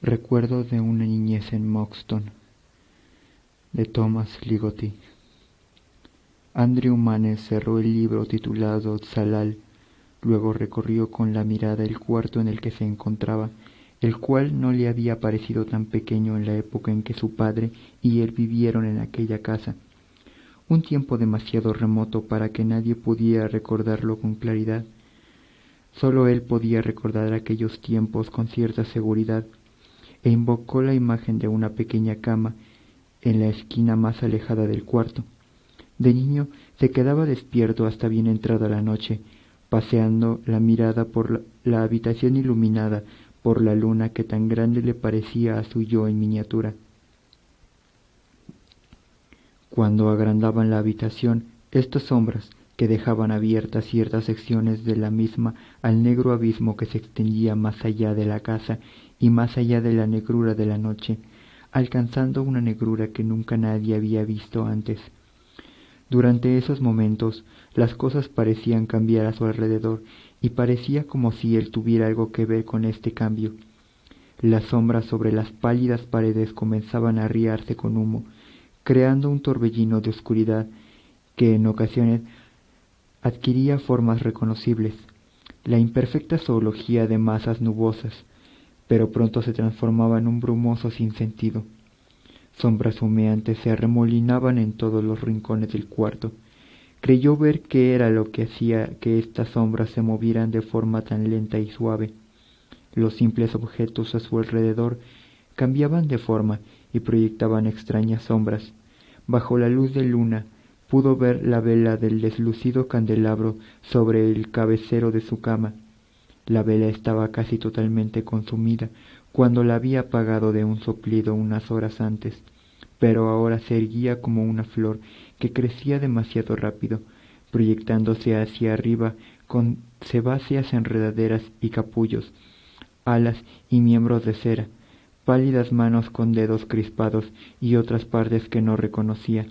Recuerdo de una niñez en Moxton, de Thomas Ligotti. Andrew Manes cerró el libro titulado Tzalal, luego recorrió con la mirada el cuarto en el que se encontraba, el cual no le había parecido tan pequeño en la época en que su padre y él vivieron en aquella casa. Un tiempo demasiado remoto para que nadie pudiera recordarlo con claridad. Solo él podía recordar aquellos tiempos con cierta seguridad, e invocó la imagen de una pequeña cama en la esquina más alejada del cuarto. De niño se quedaba despierto hasta bien entrada la noche, paseando la mirada por la habitación iluminada por la luna que tan grande le parecía a su yo en miniatura. Cuando agrandaban la habitación, estas sombras, que dejaban abiertas ciertas secciones de la misma al negro abismo que se extendía más allá de la casa y más allá de la negrura de la noche, alcanzando una negrura que nunca nadie había visto antes. Durante esos momentos, las cosas parecían cambiar a su alrededor, y parecía como si él tuviera algo que ver con este cambio. Las sombras sobre las pálidas paredes comenzaban a riarse con humo, creando un torbellino de oscuridad que en ocasiones adquiría formas reconocibles, la imperfecta zoología de masas nubosas, pero pronto se transformaba en un brumoso sinsentido. Sombras humeantes se arremolinaban en todos los rincones del cuarto. Creyó ver qué era lo que hacía que estas sombras se movieran de forma tan lenta y suave. Los simples objetos a su alrededor cambiaban de forma y proyectaban extrañas sombras. Bajo la luz de luna pudo ver la vela del deslucido candelabro sobre el cabecero de su cama. La vela estaba casi totalmente consumida cuando la había apagado de un soplido unas horas antes, pero ahora se erguía como una flor que crecía demasiado rápido, proyectándose hacia arriba con sebáceas enredaderas y capullos, alas y miembros de cera, pálidas manos con dedos crispados y otras partes que no reconocía.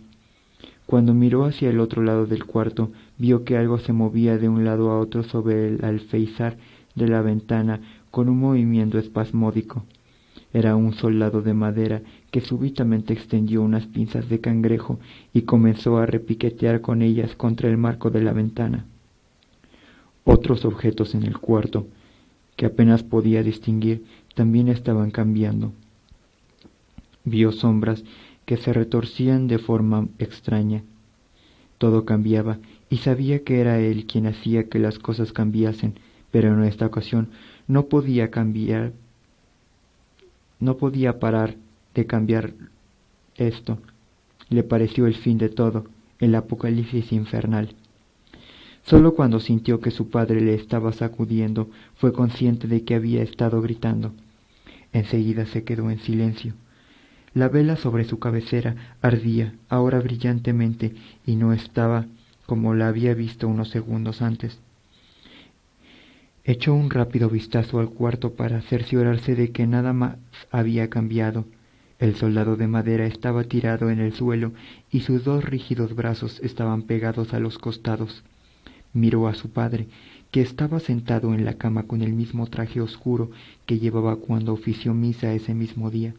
Cuando miró hacia el otro lado del cuarto, vio que algo se movía de un lado a otro sobre el alféizar de la ventana con un movimiento espasmódico. Era un soldado de madera que súbitamente extendió unas pinzas de cangrejo y comenzó a repiquetear con ellas contra el marco de la ventana. Otros objetos en el cuarto, que apenas podía distinguir, también estaban cambiando. Vio sombras que se retorcían de forma extraña. Todo cambiaba, y sabía que era él quien hacía que las cosas cambiasen, pero en esta ocasión no podía parar de cambiar esto. Le pareció el fin de todo, el apocalipsis infernal. Solo cuando sintió que su padre le estaba sacudiendo, fue consciente de que había estado gritando. Enseguida se quedó en silencio. La vela sobre su cabecera ardía, ahora brillantemente, y no estaba como la había visto unos segundos antes. Echó un rápido vistazo al cuarto para cerciorarse de que nada más había cambiado. El soldado de madera estaba tirado en el suelo y sus dos rígidos brazos estaban pegados a los costados. Miró a su padre, que estaba sentado en la cama con el mismo traje oscuro que llevaba cuando ofició misa ese mismo día.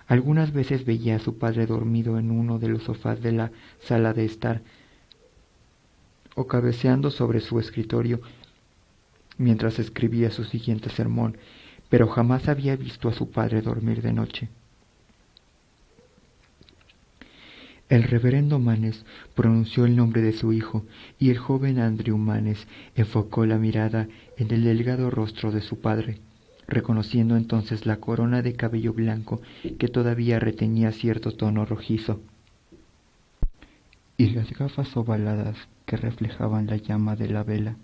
Algunas veces veía a su padre dormido en uno de los sofás de la sala de estar, o cabeceando sobre su escritorio mientras escribía su siguiente sermón, pero jamás había visto a su padre dormir de noche. El reverendo Manes pronunció el nombre de su hijo, y el joven Andrew Manes enfocó la mirada en el delgado rostro de su padre, reconociendo entonces la corona de cabello blanco que todavía retenía cierto tono rojizo, y las gafas ovaladas que reflejaban la llama de la vela.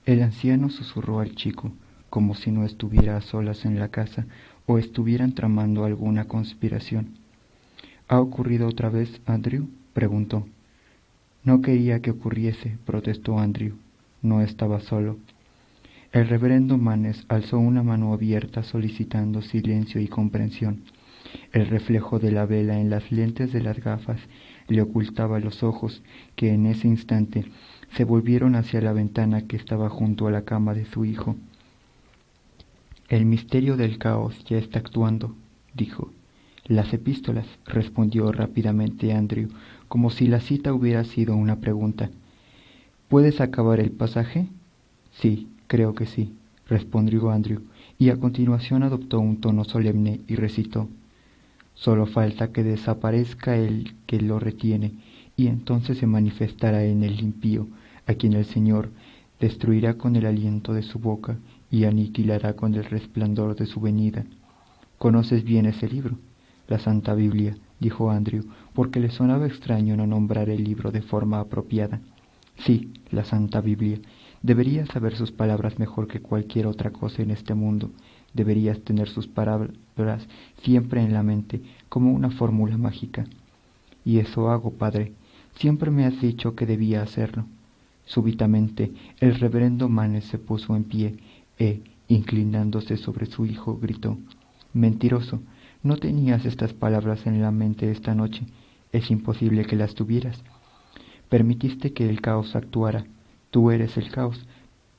El anciano susurró al chico, como si no estuviera a solas en la casa o estuvieran tramando alguna conspiración. —¿Ha ocurrido otra vez, Andrew? —preguntó. —No quería que ocurriese —protestó Andrew—. No estaba solo. El reverendo Manes alzó una mano abierta solicitando silencio y comprensión. El reflejo de la vela en las lentes de las gafas le ocultaba los ojos, que en ese instante se volvieron hacia la ventana que estaba junto a la cama de su hijo. El misterio del caos ya está actuando, dijo. Las epístolas, respondió rápidamente Andrew, como si la cita hubiera sido una pregunta. ¿Puedes acabar el pasaje? Sí, creo que sí, respondió Andrew, y a continuación adoptó un tono solemne y recitó. Solo falta que desaparezca el que lo retiene, y entonces se manifestará en el impío, a quien el Señor destruirá con el aliento de su boca y aniquilará con el resplandor de su venida. ¿Conoces bien ese libro? La Santa Biblia, dijo Andrew, porque le sonaba extraño no nombrar el libro de forma apropiada. Sí, la Santa Biblia. Deberías saber sus palabras mejor que cualquier otra cosa en este mundo. Deberías tener sus palabras siempre en la mente, como una fórmula mágica. Y eso hago, padre. Siempre me has dicho que debía hacerlo. Súbitamente el reverendo Manes se puso en pie e, inclinándose sobre su hijo, gritó: «Mentiroso, no tenías estas palabras en la mente esta noche. Es imposible que las tuvieras. Permitiste que el caos actuara. Tú eres el caos,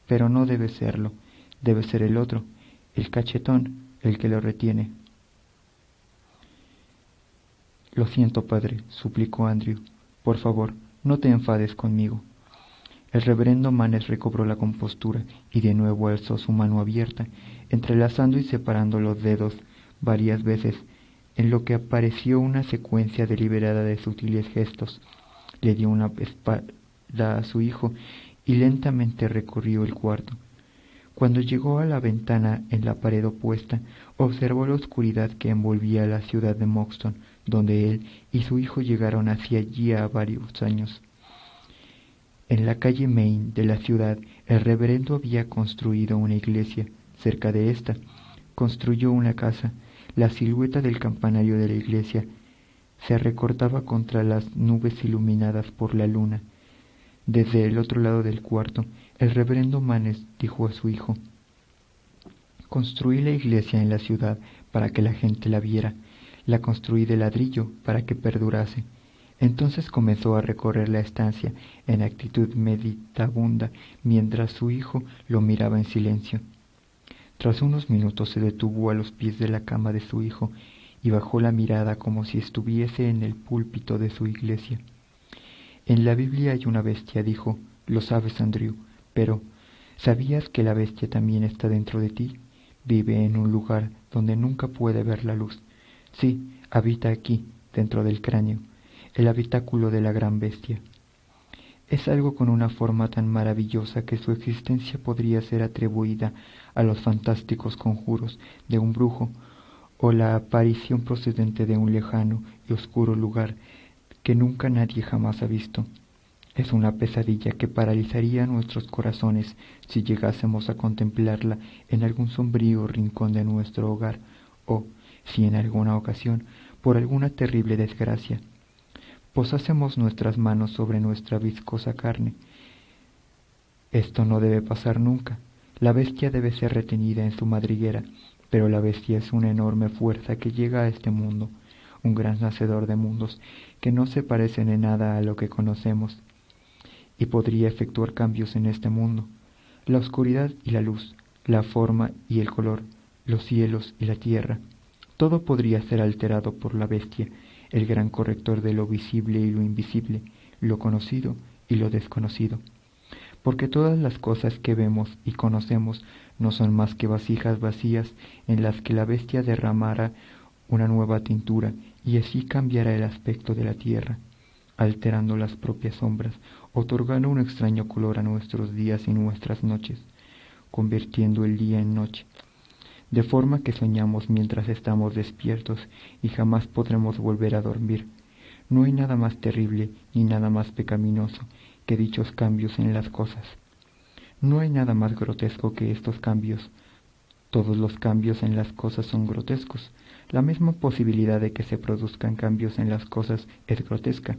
pero no debes serlo. Debe ser el otro, el cachetón, el que lo retiene». «Lo siento, padre», suplicó Andrew. «Por favor, no te enfades conmigo». El reverendo Manes recobró la compostura y de nuevo alzó su mano abierta, entrelazando y separando los dedos varias veces, en lo que apareció una secuencia deliberada de sutiles gestos. Le dio una espalda a su hijo y lentamente recorrió el cuarto. Cuando llegó a la ventana en la pared opuesta, observó la oscuridad que envolvía la ciudad de Moxton, donde él y su hijo llegaron hacia allí varios años. En la calle Main de la ciudad, el reverendo había construido una iglesia. Cerca de esta, construyó una casa. La silueta del campanario de la iglesia se recortaba contra las nubes iluminadas por la luna. Desde el otro lado del cuarto, el reverendo Manes dijo a su hijo: «Construí la iglesia en la ciudad para que la gente la viera. La construí de ladrillo para que perdurase». Entonces comenzó a recorrer la estancia en actitud meditabunda, mientras su hijo lo miraba en silencio. Tras unos minutos se detuvo a los pies de la cama de su hijo y bajó la mirada como si estuviese en el púlpito de su iglesia. «En la Biblia hay una bestia», dijo. «Lo sabes, Andrew, pero ¿sabías que la bestia también está dentro de ti? Vive en un lugar donde nunca puede ver la luz. Sí, habita aquí, dentro del cráneo, el habitáculo de la gran bestia. Es algo con una forma tan maravillosa que su existencia podría ser atribuida a los fantásticos conjuros de un brujo o la aparición procedente de un lejano y oscuro lugar que nunca nadie jamás ha visto. Es una pesadilla que paralizaría nuestros corazones si llegásemos a contemplarla en algún sombrío rincón de nuestro hogar, o si en alguna ocasión, por alguna terrible desgracia, posásemos nuestras manos sobre nuestra viscosa carne. Esto no debe pasar nunca. La bestia debe ser retenida en su madriguera, pero la bestia es una enorme fuerza que llega a este mundo, un gran hacedor de mundos que no se parecen en nada a lo que conocemos, y podría efectuar cambios en este mundo, la oscuridad y la luz, la forma y el color, los cielos y la tierra. Todo podría ser alterado por la bestia, el gran corrector de lo visible y lo invisible, lo conocido y lo desconocido. Porque todas las cosas que vemos y conocemos no son más que vasijas vacías en las que la bestia derramará una nueva tintura y así cambiará el aspecto de la tierra, alterando las propias sombras, otorgando un extraño color a nuestros días y nuestras noches, convirtiendo el día en noche, de forma que soñamos mientras estamos despiertos y jamás podremos volver a dormir. No hay nada más terrible ni nada más pecaminoso que dichos cambios en las cosas. No hay nada más grotesco que estos cambios. Todos los cambios en las cosas son grotescos. La misma posibilidad de que se produzcan cambios en las cosas es grotesca.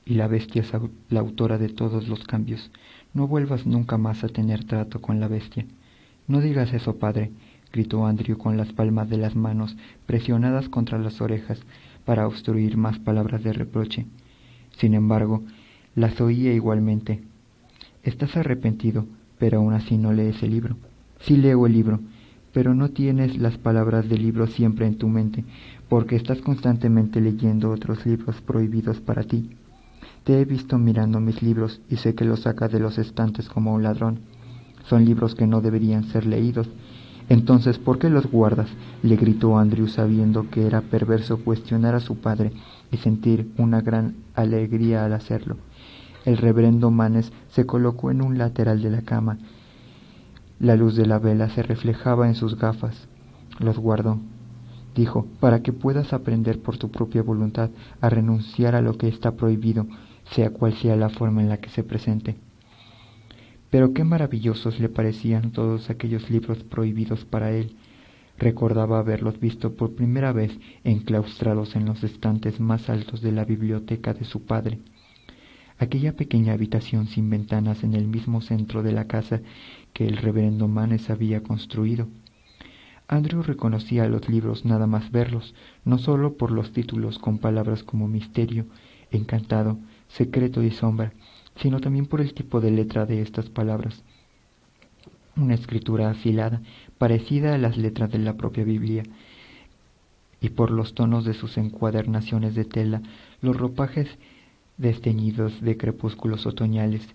Y la bestia es la autora de todos los cambios. No vuelvas nunca más a tener trato con la bestia. «No digas eso, padre», gritó Andrew con las palmas de las manos presionadas contra las orejas para obstruir más palabras de reproche. Sin embargo, las oía igualmente. «Estás arrepentido, pero aún así no lees el libro». Sí leo el libro, pero no tienes las palabras del libro siempre en tu mente, porque estás constantemente leyendo otros libros prohibidos para ti. Te he visto mirando mis libros y sé que los sacas de los estantes como un ladrón. Son libros que no deberían ser leídos. Entonces, ¿por qué los guardas?, le gritó Andrew, sabiendo que era perverso cuestionar a su padre y sentir una gran alegría al hacerlo. El reverendo Manes se colocó en un lateral de la cama. La luz de la vela se reflejaba en sus gafas. Los guardó, dijo, para que puedas aprender por tu propia voluntad a renunciar a lo que está prohibido, sea cual sea la forma en la que se presente. Pero qué maravillosos le parecían todos aquellos libros prohibidos para él. Recordaba haberlos visto por primera vez enclaustrados en los estantes más altos de la biblioteca de su padre. Aquella pequeña habitación sin ventanas en el mismo centro de la casa que el reverendo Manes había construido. Andrew reconocía los libros nada más verlos, no sólo por los títulos con palabras como misterio, encantado, secreto y sombra, sino también por el tipo de letra de estas palabras. Una escritura afilada, parecida a las letras de la propia Biblia, y por los tonos de sus encuadernaciones de tela, los ropajes desteñidos de crepúsculos otoñales.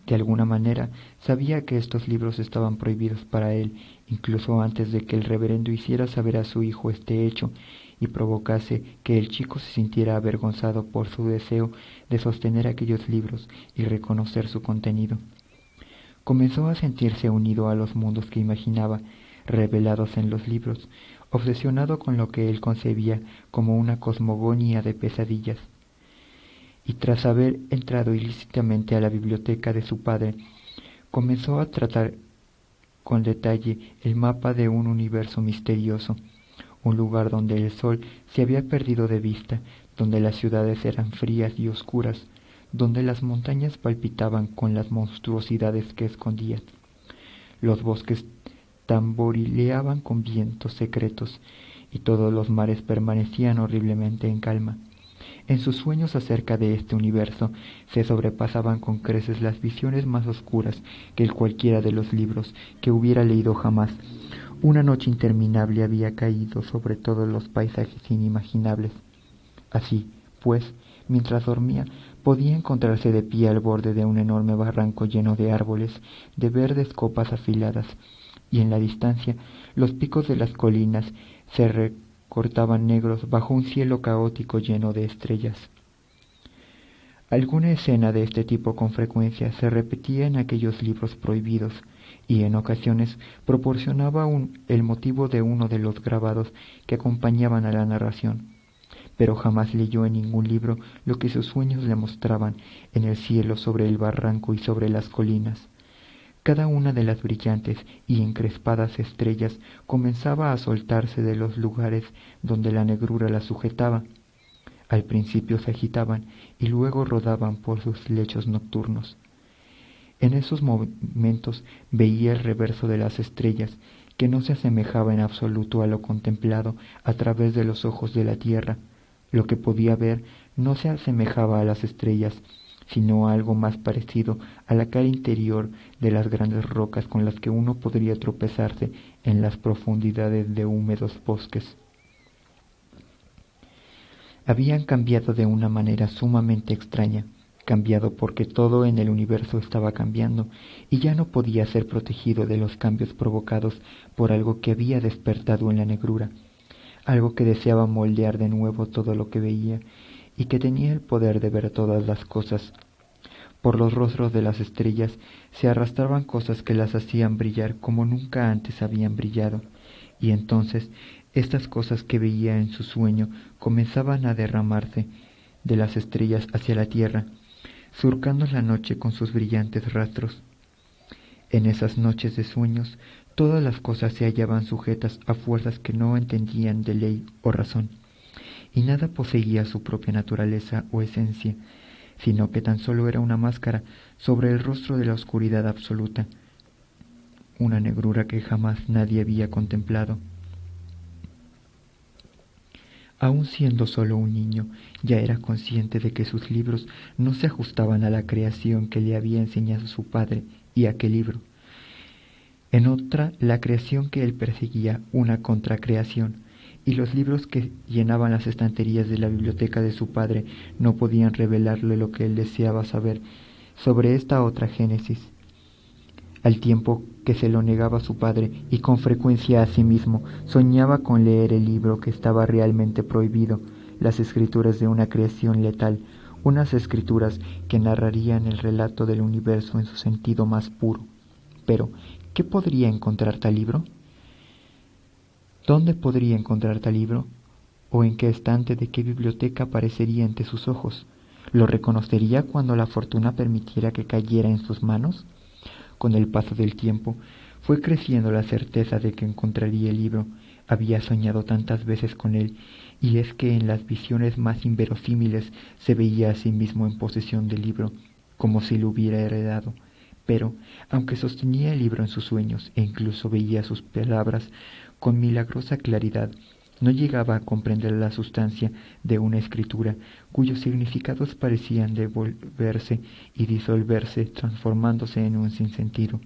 De alguna manera sabía que estos libros estaban prohibidos para él, incluso antes de que el reverendo hiciera saber a su hijo este hecho y provocase que el chico se sintiera avergonzado por su deseo de sostener aquellos libros y reconocer su contenido. Comenzó a sentirse unido a los mundos que imaginaba, revelados en los libros, obsesionado con lo que él concebía como una cosmogonía de pesadillas. Y tras haber entrado ilícitamente a la biblioteca de su padre, comenzó a tratar con detalle el mapa de un universo misterioso, un lugar donde el sol se había perdido de vista, donde las ciudades eran frías y oscuras, donde las montañas palpitaban con las monstruosidades que escondían. Los bosques tamborileaban con vientos secretos, y todos los mares permanecían horriblemente en calma. En sus sueños acerca de este universo se sobrepasaban con creces las visiones más oscuras que cualquiera de los libros que hubiera leído jamás. Una noche interminable había caído sobre todos los paisajes inimaginables. Así, pues, mientras dormía, podía encontrarse de pie al borde de un enorme barranco lleno de árboles, de verdes copas afiladas, y en la distancia los picos de las colinas se recortaban negros bajo un cielo caótico lleno de estrellas. Alguna escena de este tipo con frecuencia se repetía en aquellos libros prohibidos, y en ocasiones proporcionaba el motivo de uno de los grabados que acompañaban a la narración. Pero jamás leyó en ningún libro lo que sus sueños le mostraban en el cielo, sobre el barranco y sobre las colinas. Cada una de las brillantes y encrespadas estrellas comenzaba a soltarse de los lugares donde la negrura las sujetaba. Al principio se agitaban y luego rodaban por sus lechos nocturnos. En esos momentos veía el reverso de las estrellas, que no se asemejaba en absoluto a lo contemplado a través de los ojos de la tierra. Lo que podía ver no se asemejaba a las estrellas, sino a algo más parecido a la cara interior de las grandes rocas con las que uno podría tropezarse en las profundidades de húmedos bosques. Habían cambiado de una manera sumamente extraña, cambiado porque todo en el universo estaba cambiando, y ya no podía ser protegido de los cambios provocados por algo que había despertado en la negrura, algo que deseaba moldear de nuevo todo lo que veía, y que tenía el poder de ver todas las cosas. Por los rostros de las estrellas se arrastraban cosas que las hacían brillar como nunca antes habían brillado, y entonces estas cosas que veía en su sueño comenzaban a derramarse de las estrellas hacia la tierra, surcando la noche con sus brillantes rastros. En esas noches de sueños, todas las cosas se hallaban sujetas a fuerzas que no entendían de ley o razón, y nada poseía su propia naturaleza o esencia, sino que tan solo era una máscara sobre el rostro de la oscuridad absoluta, una negrura que jamás nadie había contemplado. Aun siendo solo un niño, ya era consciente de que sus libros no se ajustaban a la creación que le había enseñado su padre, y aquel libro, en otra la creación que él perseguía, una contracreación, y los libros que llenaban las estanterías de la biblioteca de su padre no podían revelarle lo que él deseaba saber sobre esta otra génesis, al tiempo que se lo negaba su padre y con frecuencia a sí mismo soñaba con leer el libro que estaba realmente prohibido, las escrituras de una creación letal, unas escrituras que narrarían el relato del universo en su sentido más puro. Pero, ¿qué podría encontrar tal libro? ¿Dónde podría encontrar tal libro? ¿O en qué estante de qué biblioteca aparecería ante sus ojos? ¿Lo reconocería cuando la fortuna permitiera que cayera en sus manos? Con el paso del tiempo fue creciendo la certeza de que encontraría el libro. Había soñado tantas veces con él, y es que en las visiones más inverosímiles se veía a sí mismo en posesión del libro, como si lo hubiera heredado. Pero, aunque sostenía el libro en sus sueños e incluso veía sus palabras con milagrosa claridad, no llegaba a comprender la sustancia de una escritura cuyos significados parecían devolverse y disolverse, transformándose en un sinsentido.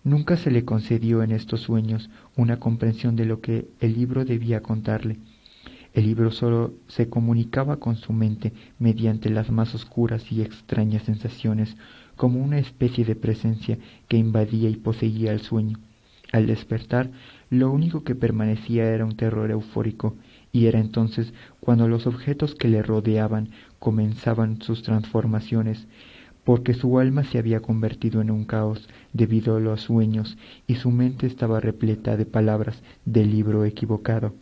Nunca se le concedió en estos sueños una comprensión de lo que el libro debía contarle. El libro sólo se comunicaba con su mente mediante las más oscuras y extrañas sensaciones, como una especie de presencia que invadía y poseía el sueño. Al despertar, lo único que permanecía era un terror eufórico, y era entonces cuando los objetos que le rodeaban comenzaban sus transformaciones, porque su alma se había convertido en un caos debido a los sueños, y su mente estaba repleta de palabras del libro equivocado.